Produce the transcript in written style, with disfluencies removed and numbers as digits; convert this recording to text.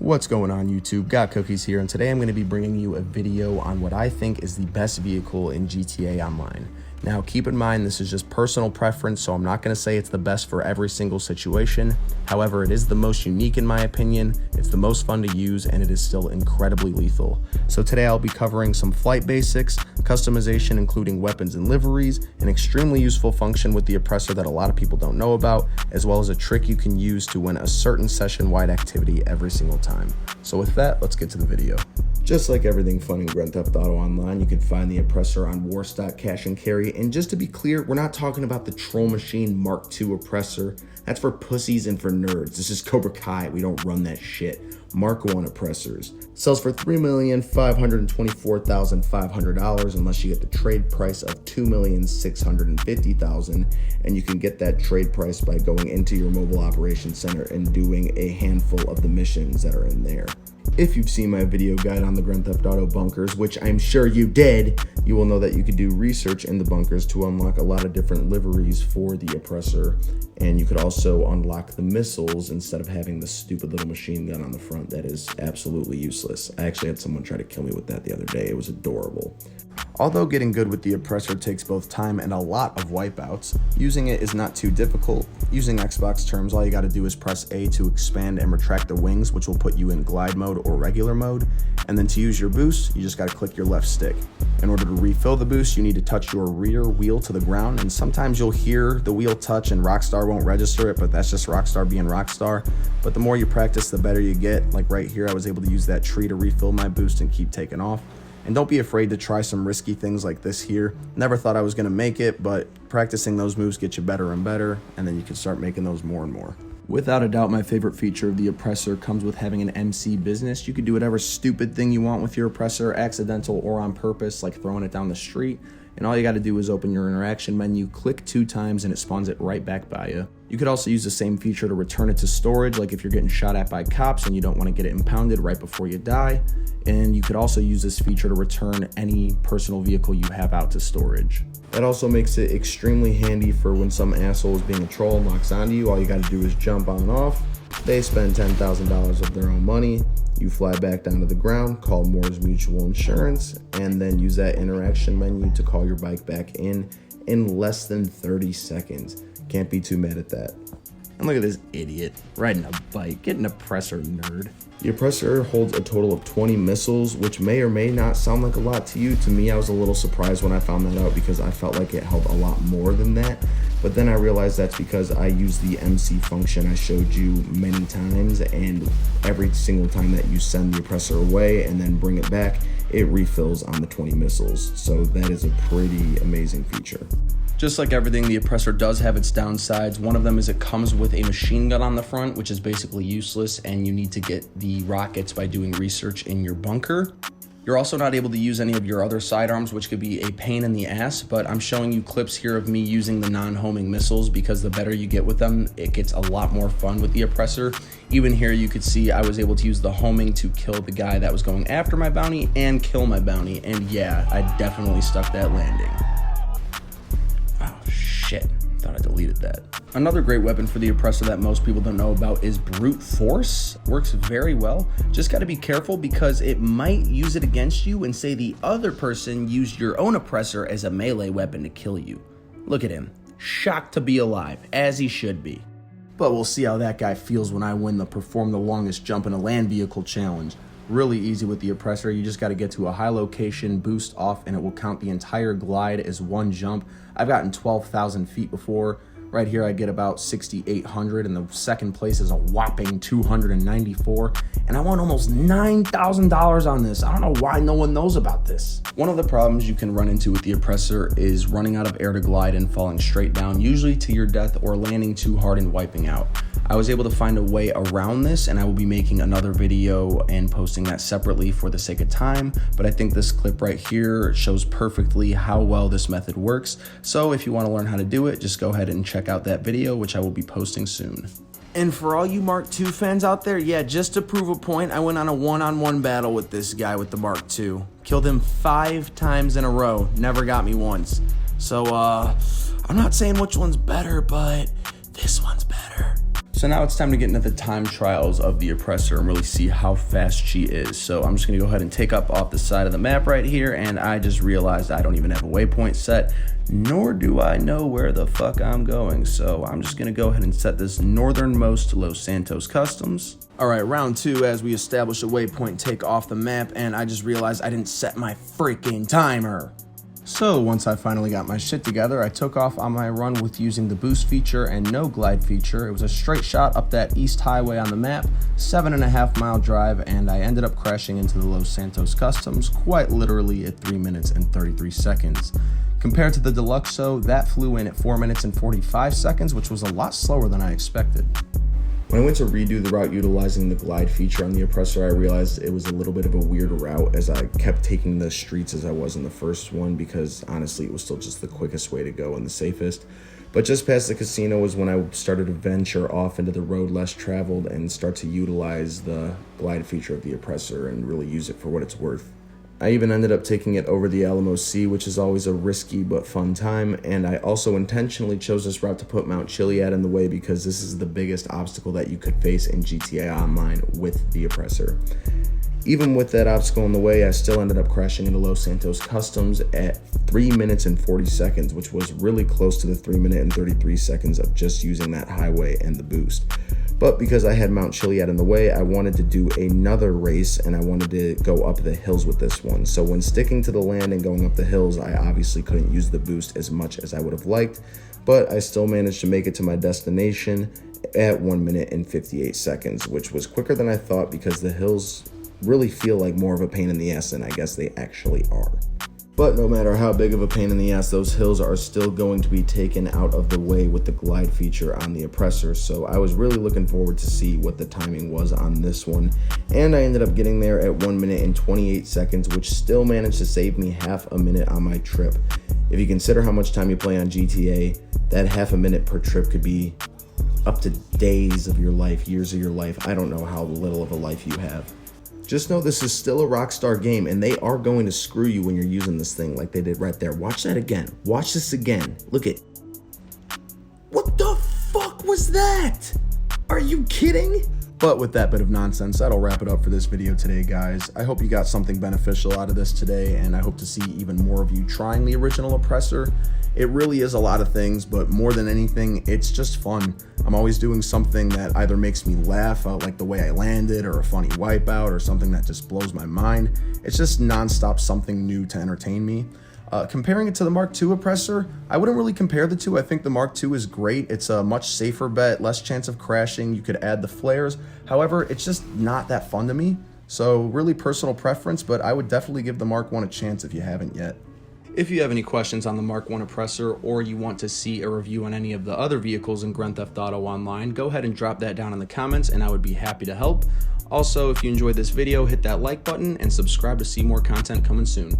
What's going on YouTube? Got Cookies here, and today I'm going to be bringing you a video on what I think is the best vehicle in GTA Online. Now keep in mind this is just personal preference, so I'm not going to say it's the best for every single situation. However, it is the most unique in my opinion, it's the most fun to use, and it is still incredibly lethal. So today I'll be covering some flight basics, customization including weapons and liveries, an extremely useful function with the Oppressor that a lot of people don't know about, as well as a trick you can use to win a certain session-wide activity every single time. So with that, let's get to the video. Just like everything fun in Grand Theft Auto Online, you can find the Oppressor on Warstock Cash and Carry. And just to be clear, we're not talking about the Troll Machine Mark II Oppressor. That's for pussies and for nerds. This is Cobra Kai. We don't run that shit. Mark I Oppressors. Sells for $3,524,500 unless you get the trade price of $2,650,000, and you can get that trade price by going into your mobile operations center and doing a handful of the missions that are in there. If you've seen my video guide on the Grand Theft Auto bunkers, which I'm sure you did, you will know that you could do research in the bunkers to unlock a lot of different liveries for the Oppressor, and you could also unlock the missiles instead of having the stupid little machine gun on the front that is absolutely useless. I actually had someone try to kill me with that the other day. It was adorable. Although getting good with the Oppressor takes both time and a lot of wipeouts, using it is not too difficult. Using Xbox terms, all you gotta do is press A to expand and retract the wings, which will put you in glide mode or regular mode. And then to use your boost, you just gotta click your left stick. In order to refill the boost, you need to touch your rear wheel to the ground, and sometimes you'll hear the wheel touch and Rockstar won't register it, but that's just Rockstar being Rockstar. But the more you practice, the better you get. Like right here, I was able to use that tree to refill my boost and keep taking off. And don't be afraid to try some risky things like this here. Never thought I was gonna make it, but practicing those moves gets you better and better, and then you can start making those more and more. Without a doubt, my favorite feature of the Oppressor comes with having an MC business. You can do whatever stupid thing you want with your Oppressor, accidental or on purpose, like throwing it down the street. And all you gotta do is open your interaction menu, click 2 times, and it spawns it right back by you. You could also use the same feature to return it to storage, like if you're getting shot at by cops and you don't want to get it impounded right before you die. And you could also use this feature to return any personal vehicle you have out to storage. That also makes it extremely handy for when some asshole is being a troll and locks onto you. All you gotta do is jump on and off. They spend $10,000 of their own money. You fly back down to the ground, call Moore's Mutual Insurance, and then use that interaction menu to call your bike back in less than 30 seconds. Can't be too mad at that. And look at this idiot riding a bike. Get an Oppressor, nerd. The Oppressor holds a total of 20 missiles, which may or may not sound like a lot to you. To me, I was a little surprised when I found that out because I felt like it held a lot more than that. But then I realized that's because I use the MC function I showed you many times, and every single time that you send the Oppressor away and then bring it back, it refills on the 20 missiles. So that is a pretty amazing feature. Just like everything, the Oppressor does have its downsides. One of them is it comes with a machine gun on the front, which is basically useless, and you need to get the rockets by doing research in your bunker. You're also not able to use any of your other sidearms, which could be a pain in the ass, but I'm showing you clips here of me using the non-homing missiles because the better you get with them, it gets a lot more fun with the Oppressor. Even here you could see I was able to use the homing to kill the guy that was going after my bounty and kill my bounty, and yeah, I definitely stuck that landing. Shit, thought I deleted that. Another great weapon for the Oppressor that most people don't know about is brute force. Works very well. Just gotta be careful because it might use it against you and say the other person used your own Oppressor as a melee weapon to kill you. Look at him, shocked to be alive, as he should be. But we'll see how that guy feels when I win the Perform the Longest Jump in a Land Vehicle challenge. Really easy with the Oppressor. You just got to get to a high location, boost off, and it will count the entire glide as one jump. I've gotten 12,000 feet before. Right here I get about 6,800, and the second place is a whopping 294, and I won almost $9,000 on this. I don't know why no one knows about this. One of the problems you can run into with the Oppressor is running out of air to glide and falling straight down, usually to your death, or landing too hard and wiping out. I was able to find a way around this, and I will be making another video and posting that separately for the sake of time, but I think this clip right here shows perfectly how well this method works. So if you want to learn how to do it, just go ahead and check out that video, which I will be posting soon. And for all you Mark II fans out there, yeah, just to prove a point, I went on a one-on-one battle with this guy with the Mark II. Killed him 5 times in a row, never got me once. So, I'm not saying which one's better, but this one's better. So now it's time to get into the time trials of the Oppressor and really see how fast she is. So I'm just gonna go ahead and take up off the side of the map right here, and I just realized I don't even have a waypoint set, nor do I know where the fuck I'm going. So I'm just gonna go ahead and set this northernmost Los Santos Customs. All right, round two, as we establish a waypoint, take off the map, and I just realized I didn't set my freaking timer. So once I finally got my shit together, I took off on my run with using the boost feature and no glide feature. It was a straight shot up that east highway on the map, 7.5 mile drive, and I ended up crashing into the Los Santos Customs quite literally at 3 minutes and 33 seconds. Compared to the Deluxo, that flew in at 4 minutes and 45 seconds, which was a lot slower than I expected. When I went to redo the route utilizing the glide feature on the Oppressor, I realized it was a little bit of a weird route as I kept taking the streets as I was in the first one, because honestly it was still just the quickest way to go and the safest. But just past the casino was when I started to venture off into the road less traveled and start to utilize the glide feature of the Oppressor and really use it for what it's worth. I even ended up taking it over the Alamo Sea, which is always a risky but fun time, and I also intentionally chose this route to put Mount Chiliad in the way because this is the biggest obstacle that you could face in GTA Online with the Oppressor. Even with that obstacle in the way, I still ended up crashing into Los Santos Customs at 3 minutes and 40 seconds, which was really close to the 3 minute and 33 seconds of just using that highway and the boost. But because I had Mount Chiliad in the way, I wanted to do another race and I wanted to go up the hills with this one. So when sticking to the land and going up the hills, I obviously couldn't use the boost as much as I would have liked, but I still managed to make it to my destination at 1 minute and 58 seconds, which was quicker than I thought because the hills really feel like more of a pain in the ass than I guess they actually are. But no matter how big of a pain in the ass, those hills are still going to be taken out of the way with the glide feature on the Oppressor. So I was really looking forward to see what the timing was on this one. And I ended up getting there at 1 minute and 28 seconds, which still managed to save me half a minute on my trip. If you consider how much time you play on GTA, that half a minute per trip could be up to days of your life, years of your life. I don't know how little of a life you have. Just know this is still a Rockstar game, and they are going to screw you when you're using this thing like they did right there. Watch that again. Watch this again. Look at... What the fuck was that? Are you kidding? But with that bit of nonsense, that'll wrap it up for this video today, guys. I hope you got something beneficial out of this today, and I hope to see even more of you trying the original Oppressor. It really is a lot of things, but more than anything, it's just fun. I'm always doing something that either makes me laugh, like the way I landed, or a funny wipeout, or something that just blows my mind. It's just nonstop something new to entertain me. Comparing it to the Mark II Oppressor, I wouldn't really compare the two. I think the Mark II is great. It's a much safer bet, less chance of crashing. You could add the flares. However, it's just not that fun to me. So really personal preference, but I would definitely give the Mark I a chance if you haven't yet. If you have any questions on the Mark I Oppressor, or you want to see a review on any of the other vehicles in Grand Theft Auto Online, go ahead and drop that down in the comments and I would be happy to help. Also, if you enjoyed this video, hit that like button and subscribe to see more content coming soon.